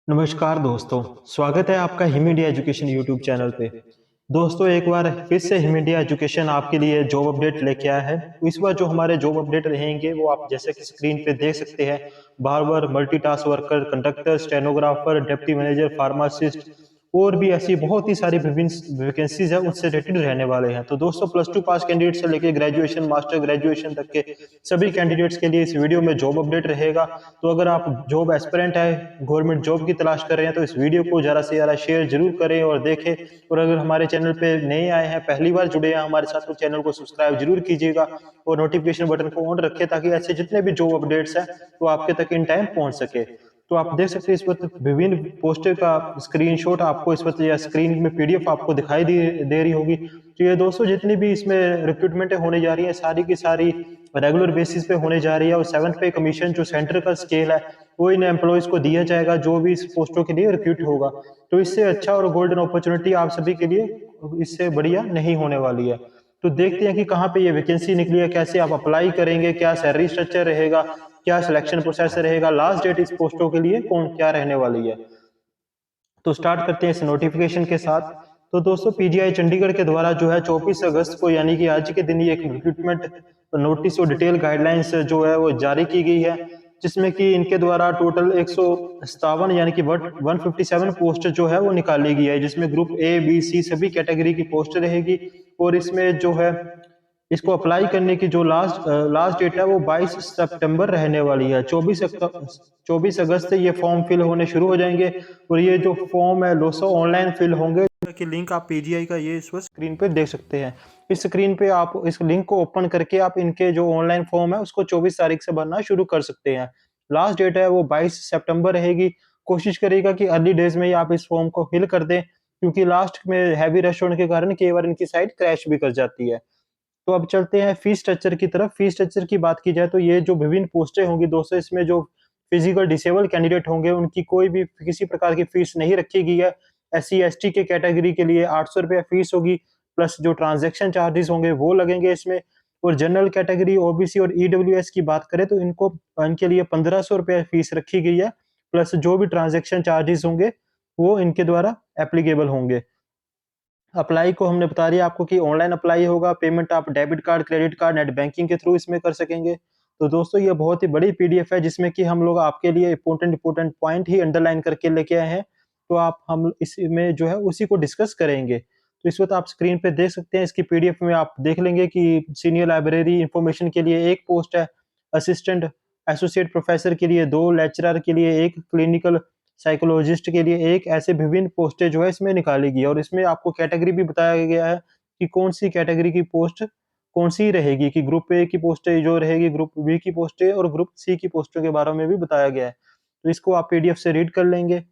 नमस्कार दोस्तों, स्वागत है आपका him India education YouTube channel पे। दोस्तों एक बार फिर से हिम इंडिया एजुकेशन आपके लिए जॉब अपडेट लेके आया है। तो इस बार जो हमारे जॉब अपडेट रहेंगे वो आप जैसे कि स्क्रीन पे देख सकते हैं। Barber, multitask worker, conductor, stenographer, deputy manager, pharmacist और भी ऐसी बहुत ही सारी विभिन्न वैकेंसीज है उससे रिलेटेड रहने वाले हैं। तो दोस्तों प्लस टू पास कैंडिडेट से लेकर ग्रेजुएशन, मास्टर ग्रेजुएशन तक के सभी कैंडिडेट्स के लिए इस वीडियो में जॉब अपडेट रहेगा। तो अगर आप जॉब एस्पिरेंट है, गवर्नमेंट जॉब की तलाश कर रहे हैं तो इस वीडियो को ज़्यादा से ज़्यादा शेयर जरूर करें और देखें। और अगर हमारे चैनल पे नए आए हैं, पहली बार जुड़े हैं हमारे साथ, तो चैनल को सब्सक्राइब जरूर कीजिएगा और नोटिफिकेशन बटन को ऑन रखें ताकि ऐसे जितने भी जॉब अपडेट्स हैं वो आपके तक इन टाइम पहुंच सके। तो आप देख सकते हैं इस वक्त विभिन्न पोस्टर का स्क्रीनशॉट आपको इस वक्त या स्क्रीन में पीडीएफ आपको दिखाई दे रही होगी। तो ये दोस्तों जितनी भी इसमें रिक्रूटमेंट होने जा रही है सारी की सारी रेगुलर बेसिस पे होने जा रही है और 7th पे कमीशन जो सेंटर का स्केल है वो इन एम्प्लॉयज को दिया जाएगा जो भी इस पोस्टों के लिए रिक्रूट होगा। तो इससे अच्छा और गोल्डन अपॉर्चुनिटी आप सभी के लिए इससे बढ़िया नहीं होने वाली है। तो देखते हैं कि कहाँ पे ये वैकेंसी निकली है, कैसे आप अप्लाई करेंगे, क्या सैलरी स्ट्रक्चर रहेगा, क्या सिलेक्शन प्रोसेस रहेगा, लास्ट डेट इस पोस्टों के लिए कौन क्या रहने वाली है। तो स्टार्ट करते हैं इस नोटिफिकेशन के साथ। तो दोस्तों पीजीआई चंडीगढ़ के द्वारा जो है 24 अगस्त को यानी कि आज के दिन ही एक रिक्रूटमेंट नोटिस और डिटेल गाइडलाइंस जो है वो जारी की गई है, जिसमें कि इनके द्वारा टोटल 157 यानी कि 157 पोस्ट जो है वो निकाली गई है, जिसमें ग्रुप ए बी सी सभी कैटेगरी की पोस्ट रहेगी। और इसमें जो है इसको अप्लाई करने की जो लास्ट डेट है वो 22 सितंबर रहने वाली है। 24 अगस्त से ये फॉर्म फिल होने शुरू हो जाएंगे और ये जो फॉर्म है दोस्तों ऑनलाइन फिल होंगे, कि लिंक आप पीजीआई का ये इस वक्त स्क्रीन पे देख सकते हैं। इस स्क्रीन पे आप इस लिंक को ओपन करके आप इनके जो ऑनलाइन फॉर्म है उसको 24 तारीख से भरना शुरू कर सकते हैं। लास्ट डेट है वो 22 सितंबर रहेगी। कोशिश करिएगा कि अर्ली डेज में ही आप इस फॉर्म को फिल कर दें, क्योंकि लास्ट में हैवी रश होने के कारण कई बार इनकी साइट क्रैश भी कर जाती है। तो अब चलते हैं फीस स्ट्रक्चर की तरफ। फीस स्ट्रक्चर की बात की जाए तो ये जो विभिन्न पोस्टें होंगी दोस्तों, इसमें जो फिजिकल डिसेबल कैंडिडेट होंगे उनकी कोई भी किसी प्रकार की फीस नहीं रखी गई है। एससी एसटी के कैटेगरी के लिए 800 रुपया फीस होगी, प्लस जो ट्रांजैक्शन चार्जेस होंगे वो लगेंगे इसमें। और जनरल कैटेगरी ओबीसी और ईडब्ल्यूएस की बात करें तो इनके लिए 1500 रुपया फीस रखी गई है, प्लस जो भी ट्रांजैक्शन चार्जेस होंगे वो इनके द्वारा एप्लीकेबल होंगे। अप्लाई को हमने बता दिया आपको कि ऑनलाइन अप्लाई होगा। पेमेंट आप debit card, credit card, net banking के थ्रू इसमें कर सकेंगे। तो दोस्तों ये बहुत ही बड़ी पीडीएफ है जिसमें कि हम लोग आपके लिए इम्पोर्टेंट पॉइंट ही अंडरलाइन करके लेके आए हैं। तो आप हम इसमें जो है उसी को डिस्कस करेंगे। तो इस वक्त आप स्क्रीन पे देख सकते हैं, इसकी पीडीएफ में आप देख लेंगे कि सीनियर लाइब्रेरी इंफॉर्मेशन के लिए एक पोस्ट है, असिस्टेंट एसोसिएट प्रोफेसर के लिए 2, लेक्चरर के लिए 1, क्लिनिकल साइकोलॉजिस्ट के लिए एक, ऐसे विभिन्न पोस्टें जो है इसमें निकाली गई है। और इसमें आपको कैटेगरी भी बताया गया है कि कौन सी कैटेगरी की पोस्ट कौन सी रहेगी, कि ग्रुप ए की पोस्टें जो रहेगी, ग्रुप बी की पोस्टें और ग्रुप सी की पोस्टों के बारे में भी बताया गया है। तो इसको आप पीडीएफ से रीड कर लेंगे।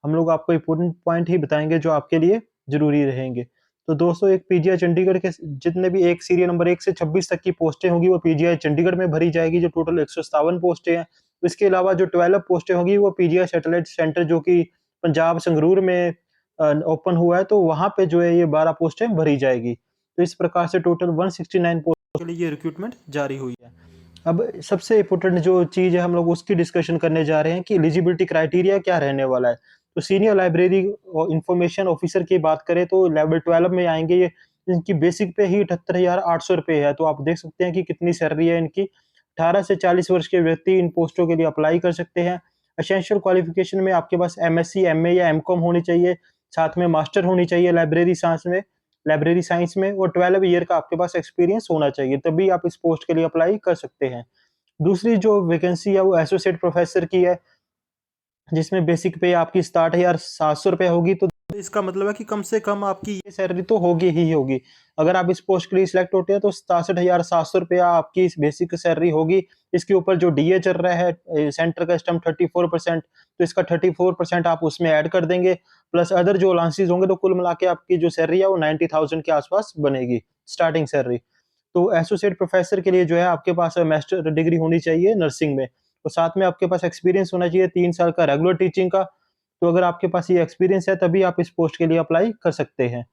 हम लोग आपको इम्पोर्टेंट पॉइंट ही बताएंगे जो आपके लिए जरूरी रहेंगे। तो दोस्तों एक पीजीआई चंडीगढ़ के जितने भी एक सीरियल नंबर 1 से 26 तक की पोस्टें होंगी वो पीजीआई चंडीगढ़ में भरी जाएगी, जो टोटल 157 पोस्टें हैं। इसके अलावा जो 12 पोस्टें होंगी वो पीजीआई सैटेलाइट सेंटर जो कि पंजाब संगरूर में ओपन हुआ है, तो वहां पे जो है ये 12 पोस्टें भरी जाएगी। तो इस प्रकार से टोटल 169 पोस्ट के लिए ये रिक्रूटमेंट जारी हुई है। अब सबसे इम्पोर्टेंट जो चीज है हम लोग उसकी डिस्कशन करने जा रहे हैं कि एलिजिबिलिटी क्राइटेरिया क्या रहने वाला है। तो सीनियर लाइब्रेरी इंफॉर्मेशन ऑफिसर की बात करें तो लेवल 12 में आएंगे ये। इनकी बेसिक पे ही 78,800 रुपये है। तो आप देख सकते हैं कि कितनी सैलरी है इनकी। 18 से 40 वर्ष के व्यक्ति इन पोस्टों के लिए अप्लाई कर सकते हैं। एसेंशियल क्वालिफिकेशन में आपके पास एमएससी, एमए या एमकॉम होनी चाहिए, साथ में मास्टर होनी चाहिए लाइब्रेरी साइंस में और 12 ईयर का आपके पास एक्सपीरियंस होना चाहिए, तभी आप इस पोस्ट के लिए अप्लाई कर सकते हैं। दूसरी जो वैकेंसी है वो एसोसिएट प्रोफेसर की है, जिसमें बेसिक पे आपकी 67,700 रुपये होगी। तो इसका मतलब है कि कम से कम आपकी ये सैलरी तो होगी ही होगी। अगर आप इस पोस्ट के लिए सिलेक्ट होते हैं तो 67,700 रुपया आपकी बेसिक सैलरी होगी। इसके ऊपर जो डीए चल रहा है सेंटर का स्टम्प 34%, तो इसका 34% आप उसमें ऐड कर देंगे, प्लस अदर जो अलाउंसेस होंगे, तो कुल मिला के आपकी जो सैलरी है वो 90,000 के आसपास बनेगी स्टार्टिंग सैलरी। तो एसोसिएट प्रोफेसर के लिए जो है आपके पास मास्टर डिग्री होनी चाहिए नर्सिंग में, और साथ में आपके पास एक्सपीरियंस होना चाहिए 3 साल का रेगुलर टीचिंग का। तो अगर आपके पास ये एक्सपीरियंस है तभी आप इस पोस्ट के लिए अप्लाई कर सकते हैं।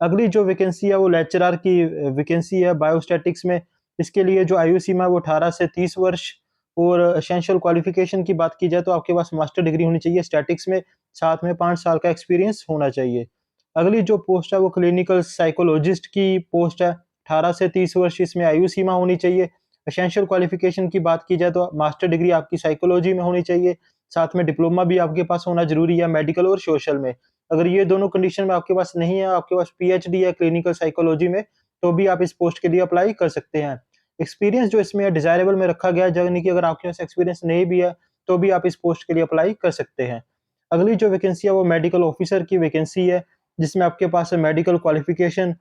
अगली जो वैकेंसी है वो लेक्चरर की वैकेंसी है बायोस्टैटिक्स में। इसके लिए जो आयु सीमा है वो 18 से 30 वर्ष। और एसेंशियल क्वालिफिकेशन की बात की जाए तो आपके पास मास्टर डिग्री होनी चाहिए स्टैटिक्स में, साथ में 5 साल का एक्सपीरियंस होना चाहिए। अगली जो पोस्ट है वो क्लिनिकल साइकोलॉजिस्ट की पोस्ट है। 18 से 30 वर्ष इसमें आयु सीमा होनी चाहिए। एसेंशियल क्वालिफिकेशन की बात की जाए तो मास्टर डिग्री आपकी साइकोलॉजी में होनी चाहिए, साथ में डिप्लोमा भी आपके पास होना ज़रूरी है मेडिकल और सोशल में। अगर ये दोनों कंडीशन में आपके पास नहीं है, आपके पास पीएचडी है क्लिनिकल साइकोलॉजी में, तो भी आप इस पोस्ट के लिए अप्लाई कर सकते हैं। एक्सपीरियंस जो इसमें है डिज़ायरेबल में रखा गया है, यानी कि अगर आपके पास एक्सपीरियंस नहीं भी है, तो भी आप इस पोस्ट के लिए अप्लाई कर सकते हैं। अगली जो वैकेंसी है वो मेडिकल ऑफिसर की वैकेंसी है, जिसमें आपके पास मेडिकल क्वालिफिकेशन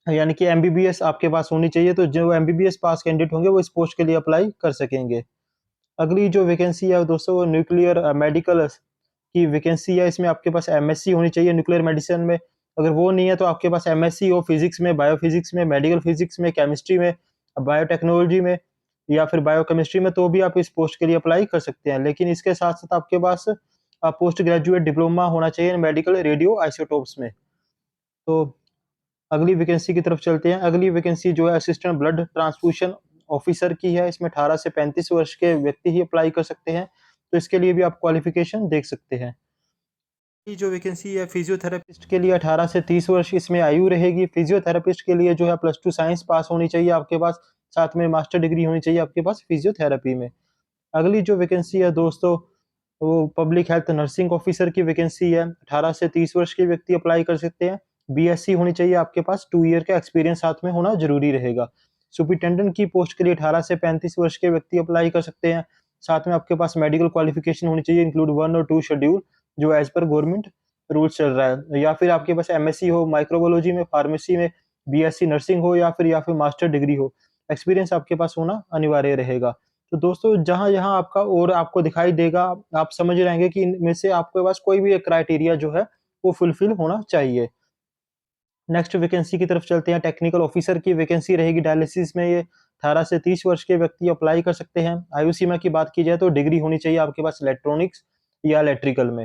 यानी कि एमबीबीएस आपके पास होनी चाहिए, तो जो एमबीबीएस पास कैंडिडेट होंगे वो इस पोस्ट के लिए अप्लाई कर सकेंगे। अगली जो वैकेंसी है दोस्तों वो न्यूक्लियर मेडिकल की वैकेंसी है। इसमें आपके पास एमएससी होनी चाहिए न्यूक्लियर मेडिसिन में। अगर वो नहीं है तो आपके पास एमएससी हो फिजिक्स में, बायोफिजिक्स में, मेडिकल फिजिक्स में, केमिस्ट्री में, बायोटेक्नोलॉजी में या फिर बायोकेमिस्ट्री में, तो भी आप इस पोस्ट के लिए अप्लाई कर सकते हैं। लेकिन इसके साथ-साथ आपके पास पोस्ट ग्रेजुएट डिप्लोमा होना चाहिए मेडिकल रेडियो आइसोटोप्स में। तो अगली वैकेंसी की तरफ चलते हैं। अगली वैकेंसी जो है असिस्टेंट ब्लड ट्रांसफ्यूजन ऑफिसर की है। इसमें 18 से 35 वर्ष के व्यक्ति ही अप्लाई कर सकते हैं। तो इसके लिए भी आप क्वालिफिकेशन देख सकते हैं। ये जो वैकेंसी है फिजियोथेरेपिस्ट के लिए 18 से 30 वर्ष इसमें आयु रहेगी। फिजियोथेरेपिस्ट के लिए जो है +2 साइंस पास होनी चाहिए आपके पास, साथ में मास्टर डिग्री होनी चाहिए आपके पास फिजियोथेरेपी में। अगली जो वैकेंसी है दोस्तों, वो पब्लिक हेल्थ नर्सिंग ऑफिसर की वैकेंसी है। 18 से 30 वर्ष के व्यक्ति अप्लाई कर सकते हैं। बीएससी होनी चाहिए आपके पास, 2 ईयर का एक्सपीरियंस साथ में होना ज़रूरी रहेगा। सुपरिटेंडेंट की पोस्ट के लिए 18 से 35 वर्ष के व्यक्ति अप्लाई कर सकते हैं। साथ में आपके पास मेडिकल क्वालिफिकेशन होनी चाहिए इंक्लूड 1 और 2 शेड्यूल, जो एज़ पर गवर्नमेंट रूल्स चल रहा है। या फिर आपके पास एमएससी हो माइक्रोबायोलॉजी में, फार्मेसी में, बीएससी नर्सिंग हो या फिर मास्टर डिग्री हो। एक्सपीरियंस आपके पास होना अनिवार्य रहेगा। तो दोस्तों जहाँ-जहाँ आपका और आपको दिखाई देगा, आप समझ जाएँगे कि इनमें से आपके पास कोई भी एक क्राइटेरिया जो है, वो फुलफिल होना चाहिए। नेक्स्ट वैकेंसी की तरफ चलते हैं। टेक्निकल ऑफिसर की वैकेंसी रहेगी डायलिसिस में। ये 18 से 30 वर्ष के व्यक्ति अप्लाई कर सकते हैं। आयु सीमा की बात की जाए तो डिग्री होनी चाहिए आपके पास इलेक्ट्रॉनिक्स या इलेक्ट्रिकल में।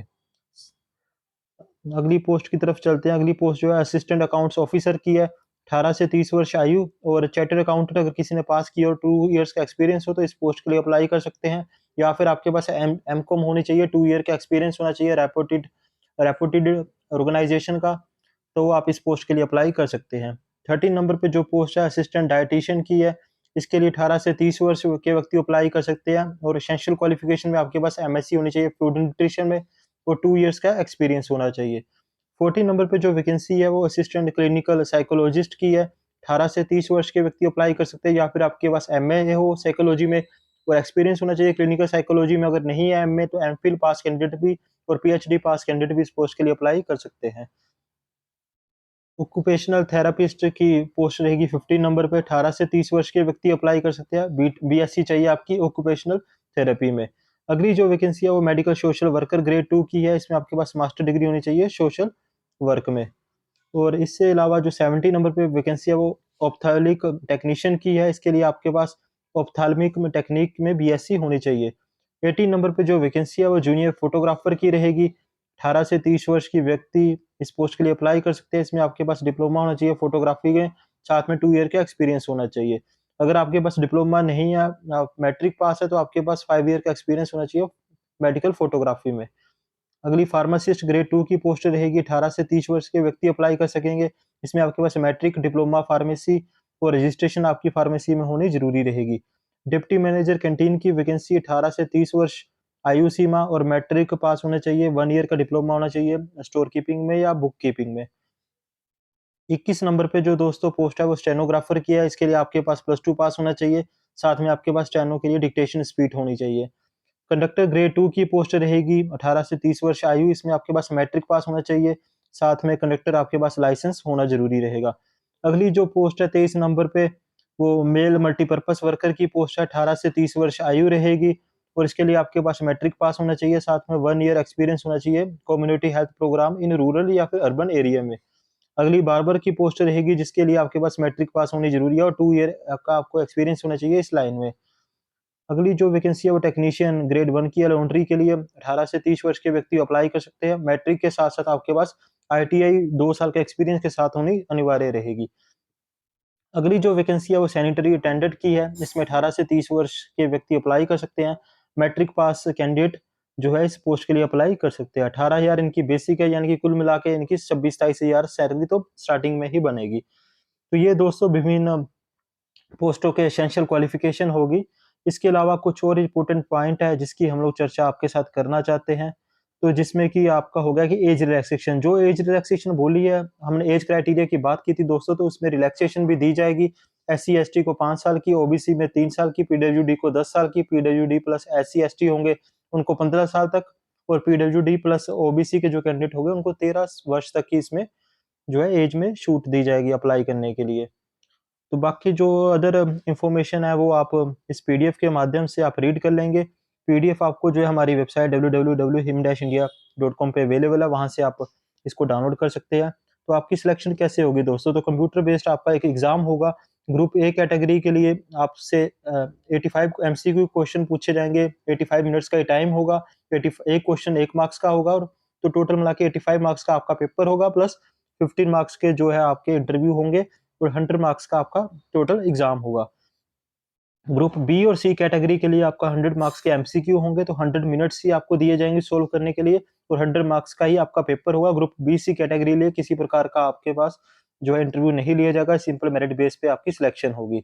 अगली पोस्ट की तरफ चलते हैं। अगली पोस्ट जो है असिस्टेंट अकाउंट्स ऑफिसर की है। 18 से 30 वर्ष आयु और चार्टर्ड अकाउंटेंट अगर किसी ने पास किया और 2 इयर्स का एक्सपीरियंस हो तो इस पोस्ट के लिए अप्लाई कर सकते हैं। या फिर आपके पास एमकॉम होनी चाहिए, 2 ईयर का एक्सपीरियंस होना चाहिए रेपुटेड रेपुटेड ऑर्गेनाइजेशन का, तो आप इस पोस्ट के लिए अप्लाई कर सकते हैं। 13 नंबर पे जो पोस्ट है असिस्टेंट डायटीशियन की है। इसके लिए 18 से 30 वर्ष के व्यक्ति अप्लाई कर सकते हैं और एसेंशियल क्वालिफिकेशन में आपके पास एमएससी होनी चाहिए फूड न्यूट्रिशन में और 2 इयर्स का एक्सपीरियंस होना चाहिए। 14 नंबर पे जो वैकेंसी है वो असिस्टेंट क्लिनिकल साइकोलॉजिस्ट की है। 18 से 30 वर्ष के व्यक्ति अप्लाई कर सकते हैं या फिर आपके पास एमए हो साइकोलॉजी में और एक्सपीरियंस होना चाहिए क्लिनिकल साइकोलॉजी में। अगर नहीं है एमए तो एमफिल पास कैंडिडेट भी और पीएचडी पास कैंडिडेट भी इस पोस्ट के लिए अप्लाई कर सकते हैं। ऑक्यूपेशनल थेरेपिस्ट की पोस्ट रहेगी 15 नंबर पे। 18 से 30 वर्ष के व्यक्ति अप्लाई कर सकते हैं। बीएससी चाहिए आपकी ऑक्यूपेशनल थेरेपी में। अगली जो वैकेंसी है वो मेडिकल सोशल वर्कर ग्रेड 2 की है। इसमें आपके पास मास्टर डिग्री होनी चाहिए सोशल वर्क में। और इससे अलावा जो 70 नंबर पे वैकेंसी है वो ऑप्थेल्मिक टेक्नीशियन की है। इसके लिए आपके पास ऑप्थेल्मिक में टेक्निक में बीएससी होनी चाहिए। 18 नंबर पे जो वैकेंसी है वो जूनियर फोटोग्राफर की रहेगी। 18 से 30 वर्ष की व्यक्ति इस पोस्ट के लिए अप्लाई कर सकते हैं। इसमें आपके पास डिप्लोमा होना चाहिए फोटोग्राफी में, साथ में 2 ईयर का एक्सपीरियंस होना चाहिए। अगर आपके पास डिप्लोमा नहीं है, आप मैट्रिक पास है, तो आपके पास 5 ईयर का एक्सपीरियंस होना चाहिए मेडिकल फोटोग्राफी में। अगली फार्मासिस्ट ग्रेड 2 की पोस्ट रहेगी। 18 से 30 वर्ष के व्यक्ति अप्लाई कर सकेंगे। इसमें आपके पास मैट्रिक, डिप्लोमा फार्मेसी और रजिस्ट्रेशन आपकी फार्मेसी में होनी ज़रूरी रहेगी। डिप्टी मैनेजर कैंटीन की वैकेंसी 18 से 30 वर्ष आयु सीमा और मैट्रिक पास होना चाहिए, 1 ईयर का डिप्लोमा होना चाहिए स्टोर कीपिंग में या बुक कीपिंग में। 21 नंबर पे जो दोस्तों पोस्ट है वो स्टेनोग्राफर की है। इसके लिए आपके पास +2 पास होना चाहिए, साथ में आपके पास स्टेनो के लिए डिक्टेशन स्पीड होनी चाहिए। कंडक्टर ग्रेड 2 की पोस्ट रहेगी। 18 से 30 वर्ष आयु, इसमें आपके पास मैट्रिक पास होना चाहिए, साथ में कंडक्टर आपके पास लाइसेंस होना ज़रूरी रहेगा। अगली जो पोस्ट है 23 नंबर पे, वो मेल मल्टीपर्पज़ वर्कर की पोस्ट है। 18 से 30 वर्ष आयु रहेगी और इसके लिए आपके पास मैट्रिक पास होना चाहिए, साथ में 1 ईयर एक्सपीरियंस होना चाहिए community health programme in rural या फिर अर्बन एरिया में। अगली बार्बर की पोस्ट रहेगी जिसके लिए आपके पास मैट्रिक पास होनी ज़रूरी है और 2 ईयर का आपको एक्सपीरियंस होना चाहिए इस लाइन में। अगली जो वैकेंसी है वो टेक्नीशियन ग्रेड 1 की है लॉन्ड्री के लिए। 18 से 30 वर्ष के व्यक्ति अप्लाई कर सकते हैं। मैट्रिक के साथ-साथ आपके पास आईटीआई 2 साल के एक्सपीरियंस के साथ होनी अनिवार्य रहेगी। अगली जो वैकेंसी है वो सैनिटरी अटेंडेंट की है। इसमें 18 से 30 वर्ष के व्यक्ति अप्लाई कर सकते हैं। मैट्रिक पास कैंडिडेट जो है इस पोस्ट के लिए अप्लाई कर सकते हैं। 18,000 इनकी बेसिक है, यानी कि कुल मिला के इनकी 26-27,000 सैलरी तो स्टार्टिंग में ही बनेगी। तो ये दोस्तों विभिन्न पोस्टों के एसेंशियल क्वालिफिकेशन होगी। इसके अलावा कुछ और इम्पोर्टेंट पॉइंट है जिसकी हम लोग चर्चा आपके साथ करना चाहते हैं। तो जिसमें कि आपका हो गया कि एज रिलैक्सेशन, जो एज रिलैक्सेशन बोली है, हमने एज क्राइटेरिया की बात की थी दोस्तों, तो उसमें रिलैक्सेशन भी दी जाएगी। एससी-एसटी को 5 साल की, ओबीसी में 3 साल की, पीडब्ल्यूडी को 10 साल की, पीडब्ल्यूडी प्लस एससी-एसटी होंगे उनको 15 साल तक, और पीडब्ल्यूडी प्लस ओबीसी के जो कैंडिडेट होंगे उनको 13 वर्ष तक की इसमें जो है एज में छूट दी जाएगी अप्लाई करने के लिए। तो बाकी जो अदर इन्फॉर्मेशन है वो आप इस पीडीएफ के माध्यम से आप रीड कर लेंगे। पीडीएफ आपको जो है हमारी वेबसाइट www.him-india.com पे अवेलेबल है, वहाँ से आप इसको डाउनलोड कर सकते हैं। तो आपकी सिलेक्शन कैसे होगी दोस्तों? तो कंप्यूटर बेस्ड आपका एक एग्ज़ाम होगा। ग्रुप ए कैटेगरी के लिए आपसे 85 एमसीक्यू क्वेश्चन पूछे जाएँगे, 85 मिनट्स का ये टाइम होगा। एक क्वेश्चन 1 मार्क्स का होगा, और तो टोटल मिला के 85 मार्क्स का आपका पेपर होगा, प्लस 15 मार्क्स के जो है आपके इंटरव्यू होंगे, और 100 मार्क्स का आपका टोटल एग्जाम होगा। ग्रुप बी और सी कैटेगरी के लिए आपका 100 मार्क्स के एमसीक्यू होंगे, तो 100 मिनट्स ही आपको दिए जाएंगे सोल्व करने के लिए, और 100 मार्क्स का ही आपका पेपर होगा। ग्रुप बी सी कैटेगरी लिए किसी प्रकार का आपके पास जो है इंटरव्यू नहीं लिया जाएगा, सिंपल मेरिट बेस पे आपकी सिलेक्शन होगी।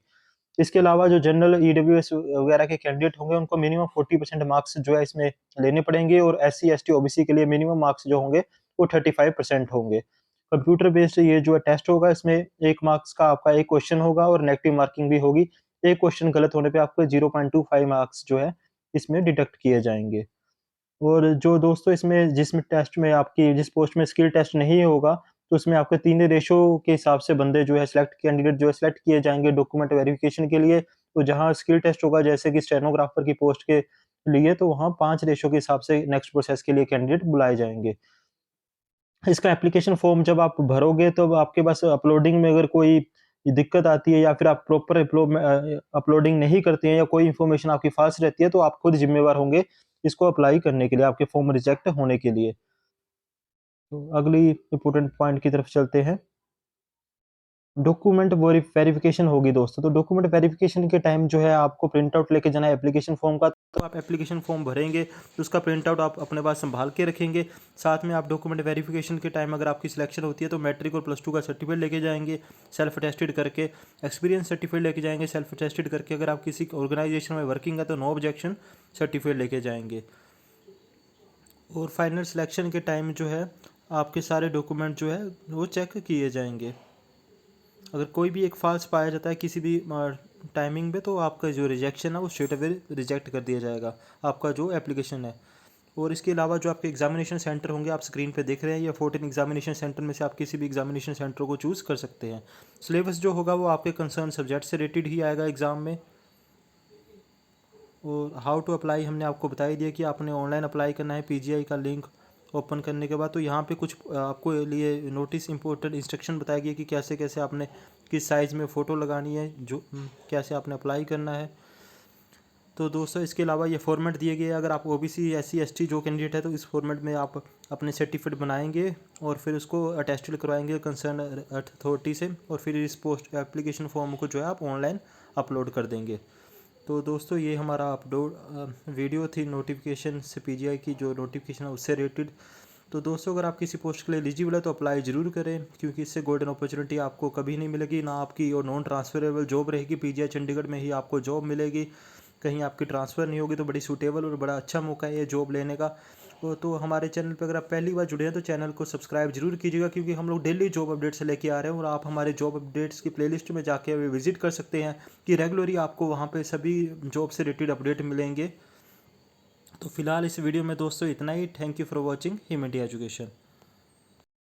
इसके अलावा जो जनरल ईडब्ल्यूएस वगैरह के कैंडिडेट होंगे उनको मिनिमम 40% मार्क्स जो है इसमें लेने पड़ेंगे, और एससी एसटी ओबीसी के लिए मिनिमम मार्क्स जो होंगे वो 35% होंगे। कंप्यूटर बेस्ड ये जो टेस्ट होगा, इसमें 1 मार्क्स का आपका एक क्वेश्चन होगा, और नेगेटिव मार्किंग भी होगी। एक क्वेश्चन गलत होने पे आपको 0.25 मार्क्स जो है इसमें डिडक्ट किए जाएँगे। और जो दोस्तों इसमें जिसमें टेस्ट में आपकी जिस पोस्ट में स्किल टेस्ट नहीं होगा, तो उसमें आपके 3 रेशो के हिसाब से बंदे जो है कैंडिडेट जो है सिलेक्ट किए जाएँगे डॉक्यूमेंट वेरिफिकेशन के लिए। तो जहाँ स्किल टेस्ट होगा जैसे कि स्टेनोग्राफर की पोस्ट के लिए, तो वहाँ 5 रेशो के हिसाब से नेक्स्ट प्रोसेस के लिए कैंडिडेट बुलाए जाएँगे। इसका एप्लीकेशन फॉर्म जब आप भरोगे, तो आपके पास अपलोडिंग में अगर कोई दिक्कत आती है, या फिर आप प्रॉपर अपलोडिंग नहीं करते हैं, या कोई इन्फॉर्मेशन आपकी फ़ाल्स रहती है, तो आप खुद ज़िम्मेवार होंगे इसको अप्लाई करने के लिए, आपके फॉर्म रिजेक्ट होने के लिए। तो अगली इम्पोर्टेंट पॉइंट की तरफ चलते हैं। डॉक्यूमेंट वेरिफिकेशन होगी दोस्तों, तो डॉक्यूमेंट वेरिफिकेशन के टाइम जो है आपको प्रिंट आउट लेके जाना है एप्लीकेशन फॉर्म का। तो आप एप्लीकेशन फॉर्म भरेंगे तो उसका प्रिंट आउट आप अपने पास संभाल के रखेंगे। साथ में आप डॉक्यूमेंट वेरिफिकेशन के टाइम अगर आपकी सिलेक्शन होती है तो मैट्रिक और +2 का सर्टिफिकेट लेके जाएंगे सेल्फ टेस्टेड करके, एक्सपीरियंस सर्टिफिकेट लेके जाएंगे सेल्फ टेस्टेड करके। अगर आप किसी ऑर्गेनाइजेशन में वर्किंग है तो नो ऑब्जेक्शन सर्टिफिकेट लेके जाएंगे। और फाइनल सिलेक्शन के टाइम जो है आपके सारे डॉक्यूमेंट जो है वो चेक किए जाएंगे। अगर कोई भी एक फॉल्स पाया जाता है किसी भी टाइमिंग में, तो आपका जो रिजेक्शन है वो स्ट्रेट अवे रिजेक्ट कर दिया जाएगा, आपका जो एप्लीकेशन है। और इसके अलावा जो आपके एग्जामिनेशन सेंटर होंगे आप स्क्रीन पे देख रहे हैं, या 14 एग्जामिनेशन सेंटर में से आप किसी भी एग्जामिनेशन सेंटर को चूज़ कर सकते हैं। सिलेबस जो होगा वो आपके कंसर्न सब्जेक्ट से रिलेटेड ही आएगा एग्ज़ाम में। और हाउ टू अप्लाई हमने आपको बता ही दिया कि आपने ऑनलाइन अप्लाई करना है। पीजीआई का लिंक ओपन करने के बाद तो यहाँ पे कुछ आपको लिए नोटिस इम्पोर्टेंट इंस्ट्रक्शन बताया गया कि कैसे कैसे आपने किस साइज़ में फ़ोटो लगानी है, जो कैसे आपने अप्लाई करना है। तो दोस्तों इसके अलावा ये फॉर्मेट दिए गए, अगर आप ओबीसी एससी एसटी जो कैंडिडेट है तो इस फॉर्मेट में आप अपने सर्टिफिकेट बनाएंगे और फिर उसको अटेस्टेड करवाएंगे कंसर्न अथॉरिटी से, और फिर इस पोस्ट एप्लीकेशन फॉर्म को जो है आप ऑनलाइन अपलोड कर देंगे। तो दोस्तों ये हमारा अपलोड वीडियो थी नोटिफिकेशन से पीजीआई की जो नोटिफिकेशन है उससे रिलेटेड। तो दोस्तों अगर आप किसी पोस्ट के लिए एलिजिबल है तो अप्लाई ज़रूर करें, क्योंकि इससे गोल्डन अपॉर्चुनिटी आपको कभी नहीं मिलेगी ना आपकी, और नॉन ट्रांसफरेबल जॉब रहेगी। पीजीआई चंडीगढ़ में ही आपको जॉब मिलेगी, कहीं आपकी ट्रांसफ़र नहीं होगी। तो बड़ी सूटेबल और बड़ा अच्छा मौका है ये जॉब लेने का। तो हमारे चैनल पर अगर आप पहली बार जुड़े हैं तो चैनल को सब्सक्राइब जरूर कीजिएगा, क्योंकि हम लोग डेली जॉब अपडेट्स लेके आ रहे हैं, और आप हमारे जॉब अपडेट्स की प्लेलिस्ट में जाके विजिट कर सकते हैं कि रेगुलरली आपको वहाँ पे सभी जॉब से रिलेटेड अपडेट मिलेंगे। तो फिलहाल इस वीडियो में दोस्तों इतना ही। Thank you for watching him India education.